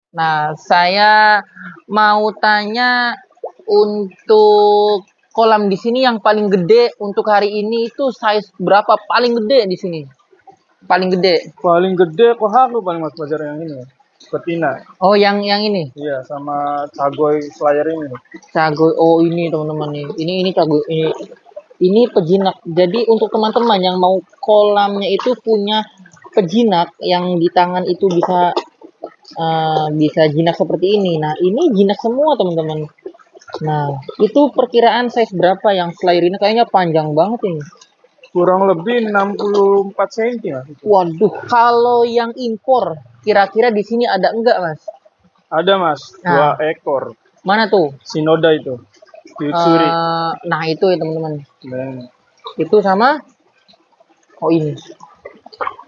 Nah, saya mau tanya untuk kolam di sini yang paling gede untuk hari ini itu size berapa paling gede di sini? Paling gede. Paling gede Kohaku paling Mas Fajar yang ini ya. Betina. Oh, yang ini. Iya, sama Cagoy Slayer ini. Cagoy. Oh, ini teman-teman nih. Ini cagoy ini pejinak. Jadi untuk teman-teman yang mau kolamnya itu punya pejinak yang di tangan itu bisa jinak seperti ini. Nah, ini jinak semua teman-teman. Nah, itu perkiraan size berapa yang flyer ini? Kayaknya panjang banget ini. Kurang lebih 64 cm Mas itu. Waduh, kalau yang impor, kira-kira di sini ada enggak, Mas? Ada Mas, Nah, 2 ekor. mana tuh? Shinoda itu. Kyutsuri. Nah itu ya teman-teman. Dan Itu sama, oh ini.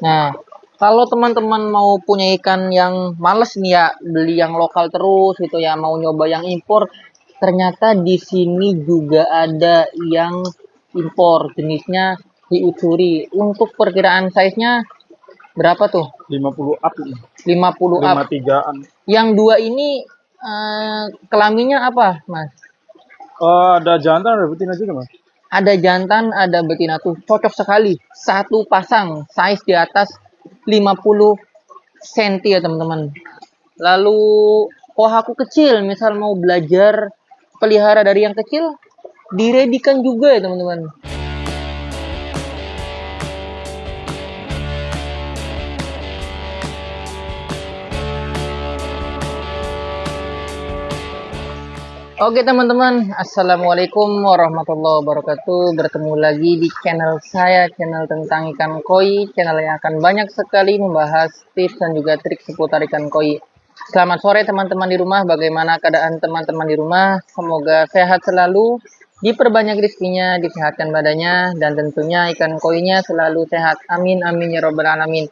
Nah, kalau teman-teman mau punya ikan yang males nih ya, beli yang lokal terus gitu ya, mau nyoba yang impor, ternyata di sini juga ada yang impor, jenisnya hiutsuri. Untuk perkiraan size-nya berapa tuh? 50 up ini. 50 up. 53-an. Yang dua ini kelaminnya apa, Mas? Ada jantan, ada betina juga Mas. Ada jantan, ada betina tuh. Cocok sekali. Satu pasang, size di atas 50 cm ya teman-teman. Lalu kohaku kecil, misal mau belajar pelihara dari yang kecil, diredikan juga ya teman-teman. Oke teman-teman, assalamualaikum warahmatullahi wabarakatuh. Bertemu lagi di channel saya, channel tentang ikan koi, channel yang akan banyak sekali membahas tips dan juga trik seputar ikan koi. Selamat sore teman-teman di rumah, bagaimana keadaan teman-teman di rumah? Semoga sehat selalu, diperbanyak rezekinya, disehatkan badannya, dan tentunya ikan koinya selalu sehat. Amin, amin ya robbal alamin.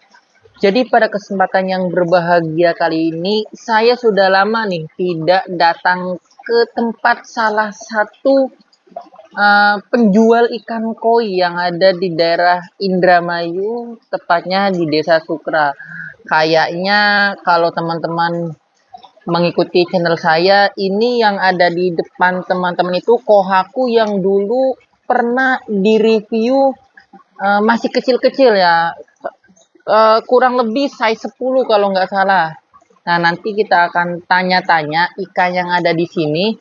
Jadi pada kesempatan yang berbahagia kali ini, saya sudah lama nih tidak datang ke tempat salah satu penjual ikan koi yang ada di daerah Indramayu, tepatnya di Desa Sukra. Kayaknya kalau teman-teman mengikuti channel saya, ini yang ada di depan teman-teman itu kohaku yang dulu pernah direview masih kecil-kecil ya, kurang lebih size 10 kalau nggak salah. Nah, nanti kita akan tanya-tanya ikan yang ada di sini,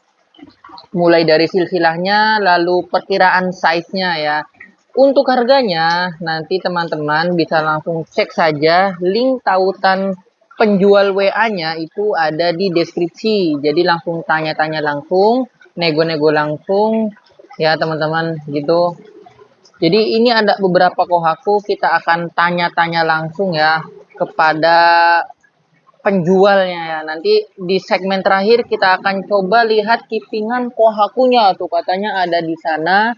mulai dari silsilahnya, lalu perkiraan size-nya ya. Untuk harganya, nanti teman-teman bisa langsung cek saja link tautan penjual WA-nya itu ada di deskripsi. Jadi langsung tanya-tanya langsung, nego-nego langsung ya teman-teman gitu. Jadi ini ada beberapa kohaku, kita akan tanya-tanya langsung ya kepada penjualnya ya. Nanti di segmen terakhir kita akan coba lihat kipingan kohakunya tuh, katanya ada di sana.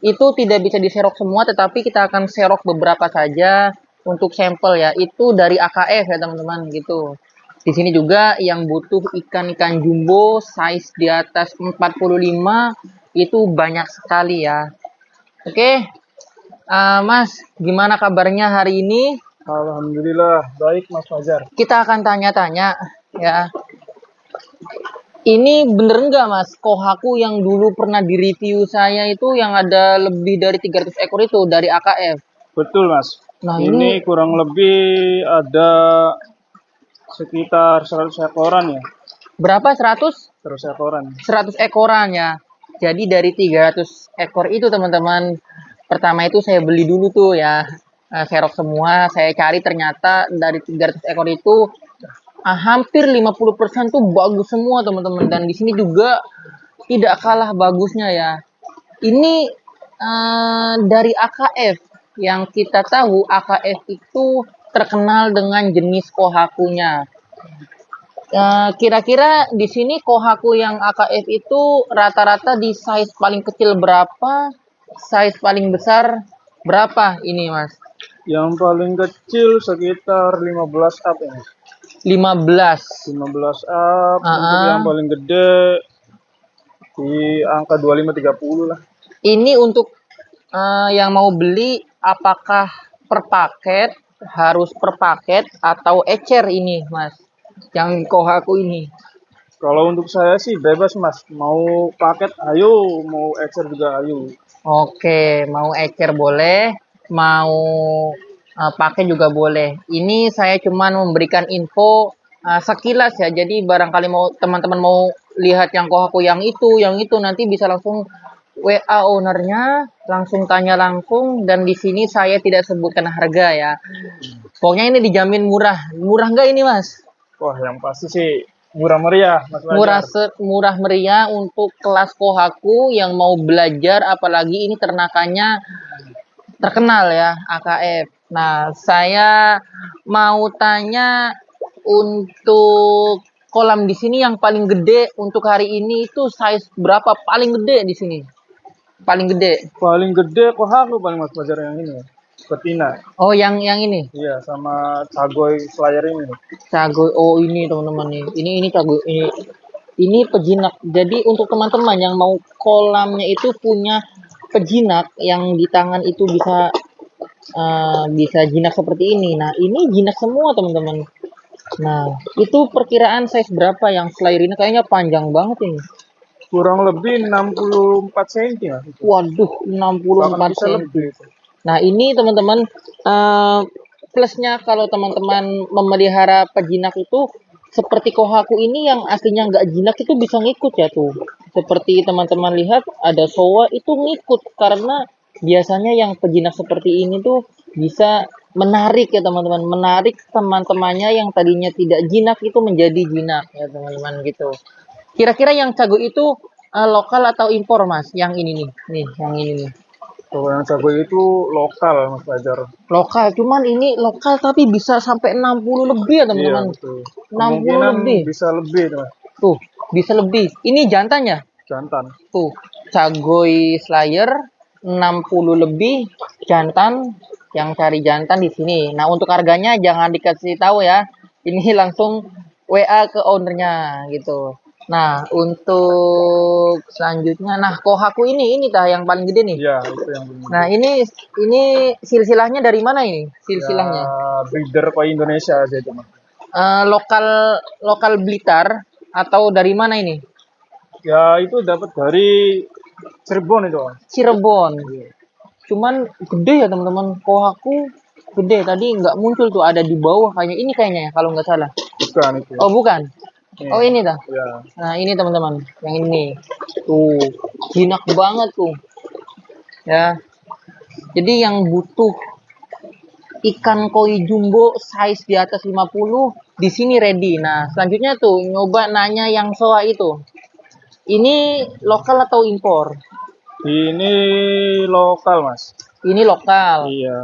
Itu tidak bisa diserok semua, tetapi kita akan serok beberapa saja untuk sampel ya. Itu dari AKF ya teman-teman gitu. Di sini juga yang butuh ikan-ikan jumbo size di atas 45 itu banyak sekali ya. Oke, Mas, gimana kabarnya hari ini? Alhamdulillah baik Mas Fajar. Kita akan tanya-tanya ya. Ini bener nggak Mas, kohaku yang dulu pernah direview saya itu yang ada lebih dari 300 ekor itu dari AKF? Betul Mas. Nah Ini ini kurang lebih ada sekitar 100 ekoran ya. berapa? 100? 100 ekoran. 100 ekoran ya. Jadi dari 300 ekor itu teman-teman, pertama itu saya beli dulu tuh ya, serok semua, saya cari ternyata dari 300 ekor itu hampir 50% tuh bagus semua teman-teman, dan di sini juga tidak kalah bagusnya ya. Ini dari AKF, yang kita tahu AKF itu terkenal dengan jenis kohakunya. Kira-kira di sini kohaku yang AKF itu rata-rata di size paling kecil berapa, size paling besar berapa ini Mas? Yang paling kecil sekitar 15 up ya Mas. 15. 15 up. Untuk yang paling gede di angka 25-30 lah. Ini untuk yang mau beli, apakah per paket, harus per paket atau ecer ini Mas? yang Kohaku ini? Kalau untuk saya sih bebas mas, mau paket ayo, mau ecer juga ayo. Oke, mau ecer boleh, mau pakai juga boleh. Ini saya cuman memberikan info sekilas ya. Jadi barangkali mau teman-teman mau lihat yang Kohaku yang itu nanti bisa langsung WA ownernya, langsung tanya langsung dan di sini saya tidak sebutkan harga ya. Pokoknya ini dijamin murah. Murah nggak ini, Mas? Wah yang pasti sih murah meriah mas Murah Fajar. murah meriah untuk kelas Kohaku yang mau belajar apalagi ini ternakannya terkenal ya AKF. Nah, saya mau tanya untuk kolam di sini yang paling gede untuk hari ini itu size berapa paling gede di sini? Paling gede. Paling gede kok aku paling mas Fajar yang ini, betina. Oh, yang ini. Iya sama cagoy slayer ini. Cagoy. Oh, ini teman-teman nih. Ini cagoy ini pejinak. Jadi untuk teman-teman yang mau kolamnya itu punya pejinak yang di tangan itu bisa jinak seperti ini. Nah, ini jinak semua teman-teman. Nah, itu perkiraan size berapa yang slayer ini? Kayaknya panjang banget ini. Kurang lebih 64 cm mas. Waduh, Bahkan 64 bisa cm. lebih. Nah, ini teman-teman plusnya kalau teman-teman memelihara pejinak itu seperti Kohaku ini yang aslinya nggak jinak itu bisa ngikut ya tuh. Seperti teman-teman lihat ada soa itu ngikut karena biasanya yang pejinak seperti ini tuh bisa menarik ya teman-teman, menarik teman-temannya yang tadinya tidak jinak itu menjadi jinak ya teman-teman gitu. Kira-kira yang cago itu lokal atau impor mas? Yang ini nih yang ini nih. Kalau yang cagoy itu lokal mas Fajar. Lokal, cuman ini lokal tapi bisa sampai 60 lebih ya Iya teman-teman. betul. 60 Kemungkinan lebih. bisa lebih mas. Tuh, bisa lebih. Ini jantannya. Jantan. Tuh, Cagoy Slayer 60 lebih jantan yang cari jantan di sini. Nah, untuk harganya jangan dikasih tahu ya. Ini langsung WA ke ownernya gitu. Nah, untuk selanjutnya Kohaku ini tah yang paling gede nih. Iya itu yang benar. Nah, ini silsilahnya dari mana ini? Silsilahnya. Ya, breeder koi Indonesia aja itu mas. Lokal lokal Blitar atau dari mana ini? Ya itu dapat dari Cirebon itu mas. Cirebon. Iya. Cuman gede ya teman-teman. Kohaku gede. Tadi nggak muncul tuh ada di bawah kayaknya. Ini kayaknya ya kalau nggak salah. Bukan itu. Oh bukan. Nih. Oh ini dah. Ya. Nah ini teman-teman. Yang ini. Tuh. Jinak banget tuh. Ya. Jadi yang butuh ikan koi jumbo size di atas 50 di sini ready. Nah, selanjutnya tuh nyoba nanya yang soa itu. Ini lokal atau impor? Ini lokal mas. Ini lokal. Iya.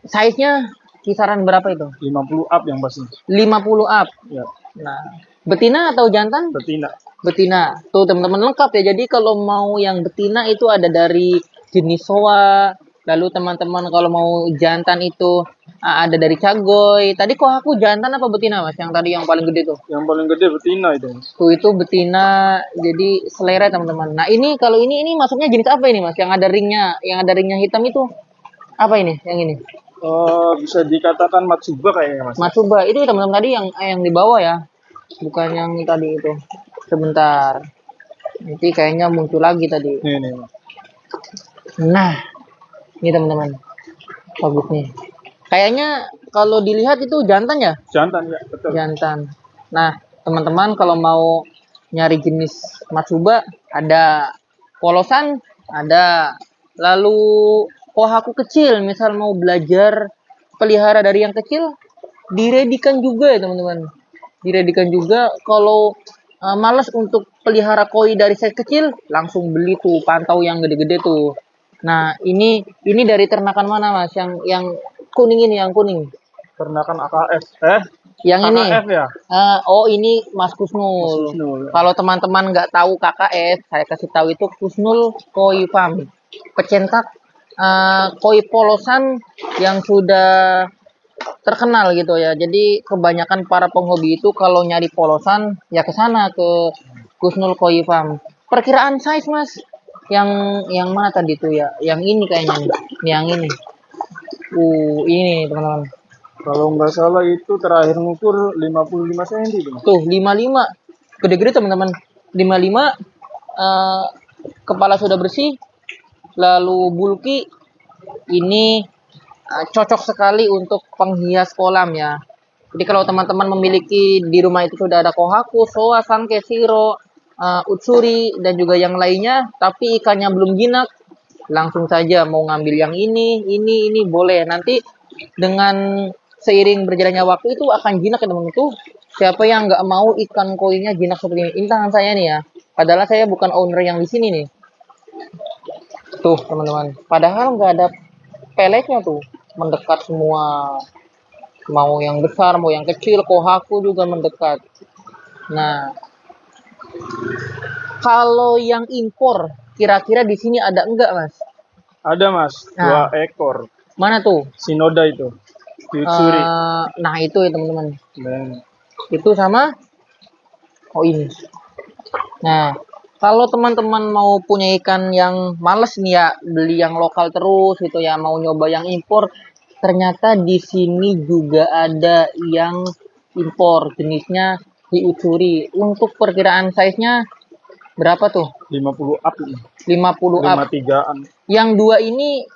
Size-nya kisaran berapa itu? 50 up yang pasti. 50 up. Ya. Nah, betina atau jantan? Betina. Betina. Tuh teman-teman lengkap ya. Jadi kalau mau yang betina itu ada dari jenis soa. Lalu teman-teman kalau mau jantan itu ada dari cagoy. Tadi kok aku jantan apa betina mas? Yang tadi yang paling gede tuh. Yang paling gede betina itu mas. Tuh itu betina. Jadi selera teman-teman. Nah ini kalau ini masuknya jenis apa ini mas? Yang ada ringnya hitam itu apa ini? Yang ini? Bisa dikatakan Matsuba kayaknya mas. Matsuba itu teman-teman tadi yang di bawah ya. Bukan yang tadi itu. Sebentar. Nanti kayaknya muncul lagi tadi. Nih mas. Nah, ini teman-teman. Bagus nih. Kayaknya kalau dilihat itu jantan ya? Jantan ya, betul. Jantan. Nah, teman-teman kalau mau nyari jenis Matsuba ada polosan, ada. Lalu Kohaku kecil, misal mau belajar pelihara dari yang kecil, diredikan juga ya teman-teman. Diredikan juga kalau males untuk pelihara koi dari size kecil, langsung beli tuh pantau yang gede-gede tuh. Nah, ini dari ternakan mana Mas? Yang kuning ini, yang kuning. Ternakan AKF. Yang ini. KKF ya? Oh, ini Mas Kusnul. Kusnul. Kalau teman-teman nggak tahu KKF, saya kasih tahu itu Kusnul Koi Farm. Pecentak koi polosan yang sudah terkenal gitu ya. Jadi kebanyakan para penghobi itu kalau nyari polosan ya ke sana ke Kusnul Koi Farm. Perkiraan size Mas yang mana tadi tuh ya? Yang ini kayaknya nih. Yang ini. Ini teman-teman. Kalau nggak salah itu terakhir ngukur 55 cm itu. Tuh 55, gede-gede teman-teman. 55, kepala sudah bersih, lalu bulky. Ini cocok sekali untuk penghias kolam ya. Jadi kalau teman-teman memiliki di rumah itu sudah ada kohaku, soa, sanke, siro, utsuri dan juga yang lainnya, tapi ikannya belum jinak, langsung saja mau ngambil yang ini boleh. Nanti dengan seiring berjalannya waktu itu akan jinak ya teman-teman. Tuh siapa yang nggak mau ikan koinya jinak seperti ini? Ini tangan saya nih ya. Padahal saya bukan owner yang di sini nih. Tuh teman-teman. Padahal nggak ada peletnya tuh, mendekat semua. Mau yang besar, mau yang kecil, kohaku juga mendekat. Nah, kalau yang impor, kira-kira di sini ada enggak, Mas? Ada mas, Nah, 2 ekor. mana tuh? Shinoda itu. Utsuri. Nah, itu ya teman-teman. Nah, Itu sama, oh ini. Nah, kalau teman-teman mau punya ikan yang males nih ya, beli yang lokal terus gitu ya, mau nyoba yang impor, ternyata di sini juga ada yang impor, jenisnya diucuri. Untuk perkiraan size-nya berapa tuh? 50 up ini. 50 up. 53-an. Yang dua ini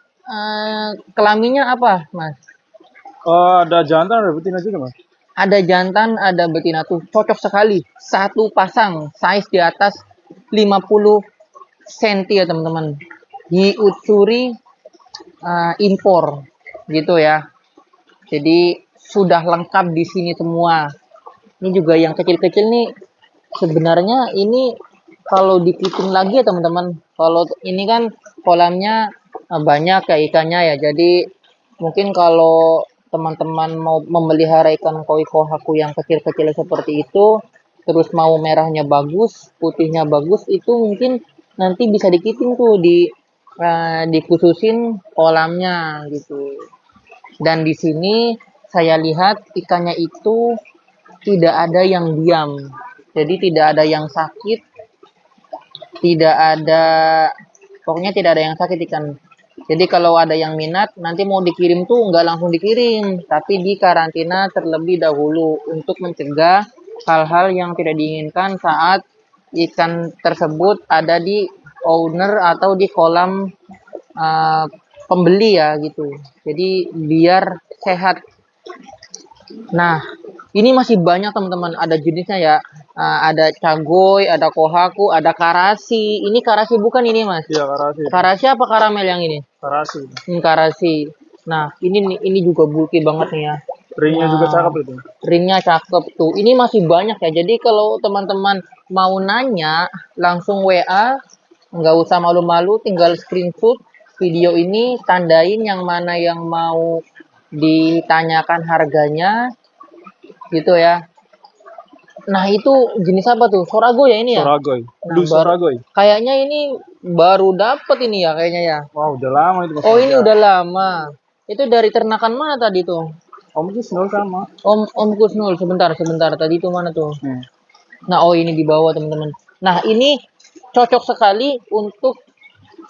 kelaminnya apa, Mas? Ada jantan, ada betina juga mas. Ada jantan, ada betina tuh. Cocok sekali. Satu pasang, size di atas 50 cm ya teman-teman. Diucuri impor gitu ya. Jadi sudah lengkap di sini semua. Ini juga yang kecil-kecil nih. Sebenarnya ini kalau dikiting lagi ya teman-teman. Kalau ini kan kolamnya banyak ya ikannya ya. Jadi mungkin kalau teman-teman mau memelihara ikan koi kohaku yang kecil-kecil seperti itu, terus mau merahnya bagus, putihnya bagus, itu mungkin nanti bisa dikiting tuh dikhususin kolamnya gitu. Dan di sini saya lihat ikannya itu tidak ada yang diam. Jadi tidak ada yang sakit, tidak ada, pokoknya tidak ada yang sakit ikan. Jadi kalau ada yang minat, nanti mau dikirim tuh nggak langsung dikirim, tapi dikarantina terlebih dahulu untuk mencegah hal-hal yang tidak diinginkan saat ikan tersebut ada di owner atau di kolam uh, pembeli ya gitu. Jadi biar sehat. Nah, ini masih banyak teman-teman, ada jenisnya ya. Ada cagoy, ada kohaku, ada karasi. Ini karasi bukan ini, Mas? Iya, karasi. Karasi apa karamel yang ini? Karasi. Karasi. Nah, ini juga bulky banget nih ya. Ringnya juga cakep itu. Ringnya cakep tuh. Ini masih banyak ya. Jadi kalau teman-teman mau nanya, langsung WA, nggak usah malu-malu, tinggal screenshot video ini, tandain yang mana yang mau ditanyakan harganya, gitu ya. Nah itu jenis apa tuh? Soragoy ya ini ya? Soragoy. Nah, Soragoy. Kayaknya ini baru dapet ini ya kayaknya ya. Wow, udah lama itu. Oh ini udah lama. Itu dari ternakan mana tadi tuh? Om Kusnul sama. Om Kusnul, sebentar. Tadi itu mana tuh? Nah, oh ini di bawah teman-teman. Nah ini cocok sekali untuk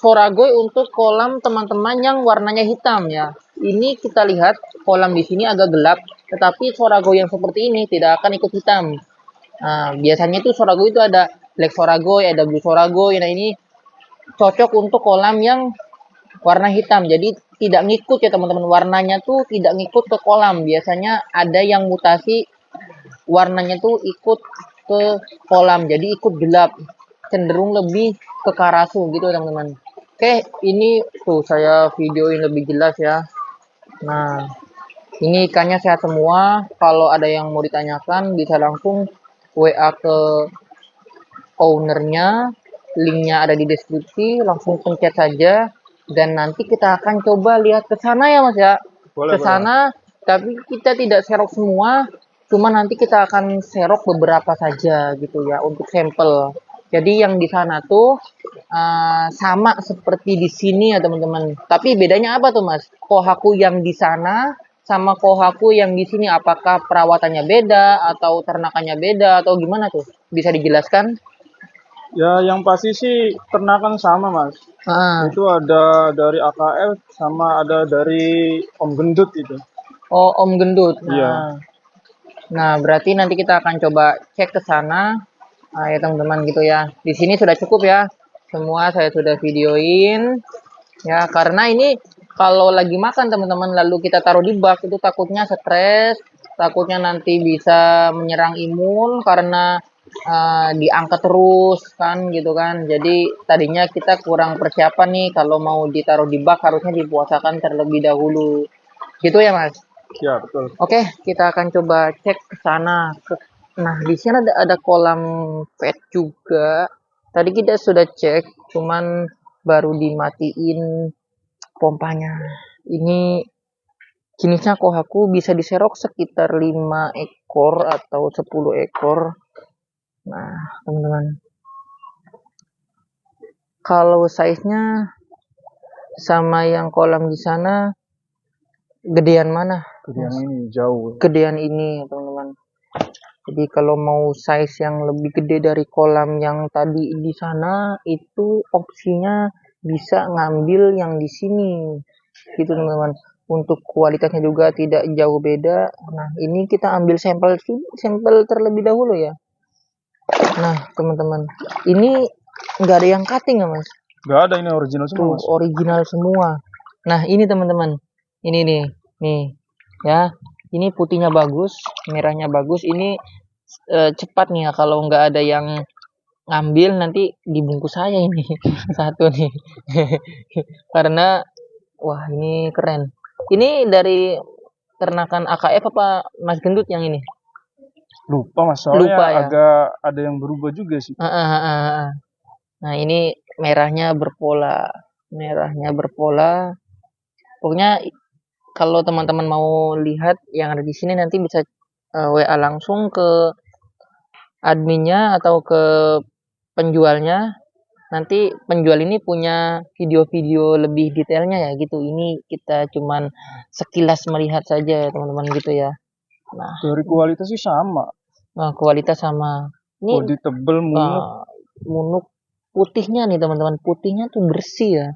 Soragoy untuk kolam teman-teman yang warnanya hitam ya. Ini kita lihat kolam di sini agak gelap, tetapi Soragoy yang seperti ini tidak akan ikut hitam. Nah, biasanya itu Soragoy itu ada black Soragoy, ada blue Soragoy. Nah, ini cocok untuk kolam yang warna hitam. Jadi tidak ngikut ya teman-teman. Warnanya tuh tidak ngikut ke kolam. Biasanya ada yang mutasi warnanya tuh ikut ke kolam. Jadi ikut gelap. Cenderung lebih ke karasu gitu teman-teman. Oke, ini tuh saya videoin lebih jelas ya. Nah, ini ikannya sehat semua. Kalau ada yang mau ditanyakan bisa langsung WA ke ownernya, linknya ada di deskripsi, langsung pencet saja dan nanti kita akan coba lihat ke sana ya Mas ya. Ke sana, tapi kita tidak serok semua, cuma nanti kita akan serok beberapa saja gitu ya untuk sampel. Jadi yang di sana tuh sama seperti di sini ya teman-teman. Tapi bedanya apa tuh Mas? Kohaku yang di sana sama kohaku yang di sini, apakah perawatannya beda atau ternakannya beda atau gimana tuh? Bisa dijelaskan? Ya, yang pasti sih ternakan sama mas. Itu ada dari AKL sama ada dari Om Gendut itu. Oh, Om Gendut. Iya. Nah, berarti nanti kita akan coba cek ke sana. Ya teman-teman gitu ya. Di sini sudah cukup ya. Semua saya sudah videoin. Ya, karena ini kalau lagi makan teman-teman lalu kita taruh di bak itu takutnya stres, takutnya nanti bisa menyerang imun karena diangkat terus kan gitu kan. Jadi tadinya kita kurang persiapan nih kalau mau ditaruh di bak harusnya dipuasakan terlebih dahulu. Gitu ya, Mas? Ya, betul. Oke, kita akan coba cek ke sana. Nah, di sini ada kolam pet juga. Tadi kita sudah cek, cuman baru dimatiin pompanya. Ini jenisnya kohaku bisa diserok sekitar 5 ekor atau 10 ekor. Nah, teman-teman. Kalau size-nya sama yang kolam di sana, gedean mana? Gedean ini jauh. Gedean ini, teman-teman. Jadi kalau mau size yang lebih gede dari kolam yang tadi di sana, itu opsinya bisa ngambil yang di sini. Gitu teman-teman. Untuk kualitasnya juga tidak jauh beda. Nah, ini kita ambil sampel terlebih dahulu ya. Nah, teman-teman. Ini nggak ada yang cutting ya, Mas? Nggak ada, ini original semua, Mas. Original semua. Nah, ini teman-teman. Ini nih. Nih. Ya. Ini putihnya bagus, merahnya bagus. Ini cepat nih ya kalau nggak ada yang ngambil nanti dibungkus saya ini satu nih. Karena wah ini keren. Ini dari ternakan AKF apa Mas Gendut yang ini? Lupa, Mas, soalnya Lupa ya. agak ada yang berubah juga sih. Nah, ini merahnya berpola. Merahnya berpola. Pokoknya kalau teman-teman mau lihat yang ada di sini nanti bisa WA langsung ke adminnya atau ke penjualnya. Nanti penjual ini punya video-video lebih detailnya ya gitu. Ini kita cuman sekilas melihat saja teman-teman gitu ya. Nah, dari kualitas sih sama. Nah, kualitas sama. Ini bodi tebel, munuk. Munuk putihnya nih teman-teman. Putihnya tuh bersih ya.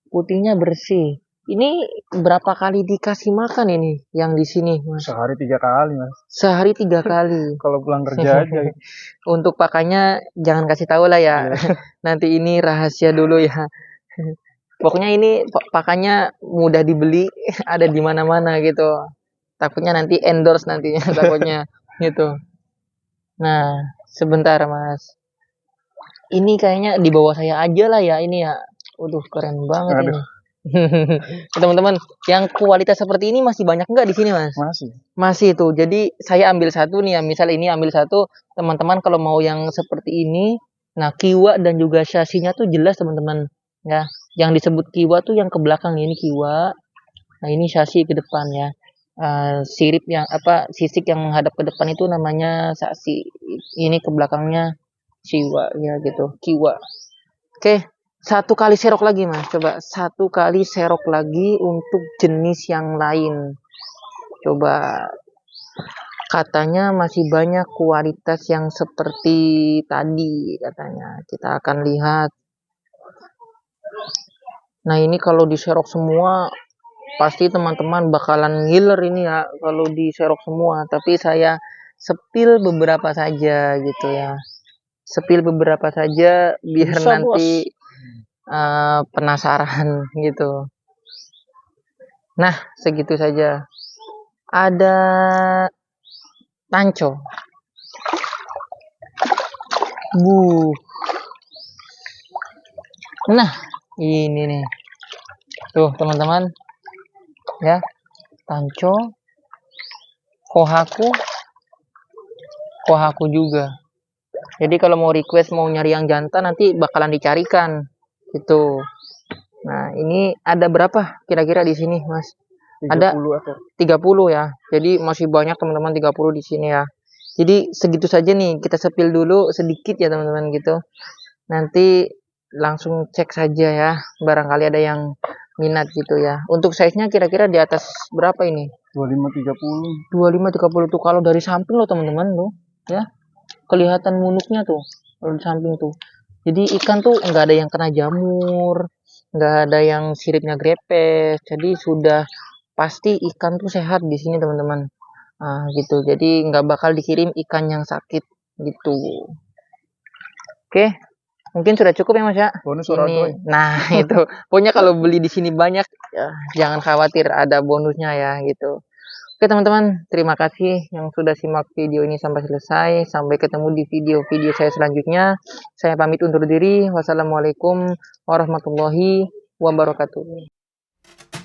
Putihnya bersih. Ini berapa kali dikasih makan ini yang di sini, Mas? Sehari 3 kali, Mas. Sehari 3 kali. Kalau pulang kerja aja. Untuk pakannya jangan kasih tahu lah ya. Nanti ini rahasia dulu ya. Pokoknya ini pakannya mudah dibeli, ada di mana-mana gitu. Takutnya nanti endorse nantinya takutnya gitu. Nah, sebentar Mas. Ini kayaknya di bawah saya aja lah ya ini ya. Waduh, keren banget ini. Teman-teman, yang kualitas seperti ini masih banyak nggak di sini, Mas? Masih tuh. Jadi saya ambil satu nih ya. Misal ini ambil satu, teman-teman kalau mau yang seperti ini, nah kiwa dan juga chassis-nya tuh jelas teman-teman. Ya, yang disebut kiwa tuh yang ke belakang ini kiwa. Nah ini chassis ke depan ya. Sirip yang sisik yang menghadap ke depan itu namanya chassis. Ini ke belakangnya kiwa ya gitu. Kiwa. Oke. Satu kali serok lagi Mas, coba satu kali serok lagi untuk jenis yang lain. Coba katanya masih banyak kualitas yang seperti tadi katanya. Kita akan lihat. Nah ini kalau diserok semua pasti teman-teman bakalan ngiler ini ya kalau diserok semua. Tapi saya sepil beberapa saja gitu ya. Sepil beberapa saja biar bisa, nanti penasaran gitu. Nah, segitu saja. Ada tanco. Nah, ini nih. Tuh, teman-teman. Ya. Tanco. Kohaku juga. Jadi kalau mau request mau nyari yang jantan nanti bakalan dicarikan. Gitu. Nah, ini ada berapa kira-kira di sini, Mas? 30 ada 30 ya. Jadi masih banyak teman-teman 30 di sini ya. Jadi segitu saja nih, kita sepil dulu sedikit ya teman-teman gitu. Nanti langsung cek saja ya. Barangkali ada yang minat gitu ya. Untuk size-nya kira-kira di atas berapa ini? 25-30. 25-30 tuh kalau dari samping loh teman-teman tuh, ya. Kelihatan munuknya tuh kalau di samping tuh. Jadi ikan tuh nggak ada yang kena jamur, nggak ada yang siripnya grepes. Jadi sudah pasti ikan tuh sehat di sini teman-teman. Nah, gitu. Jadi nggak bakal dikirim ikan yang sakit gitu. Oke, mungkin sudah cukup ya Mas ya. Bonus Ini, nah itu. Pokoknya kalau beli di sini banyak, ya, jangan khawatir ada bonusnya ya gitu. Oke teman-teman, terima kasih yang sudah simak video ini sampai selesai. Sampai ketemu di video-video saya selanjutnya. Saya pamit undur diri. Wassalamualaikum warahmatullahi wabarakatuh.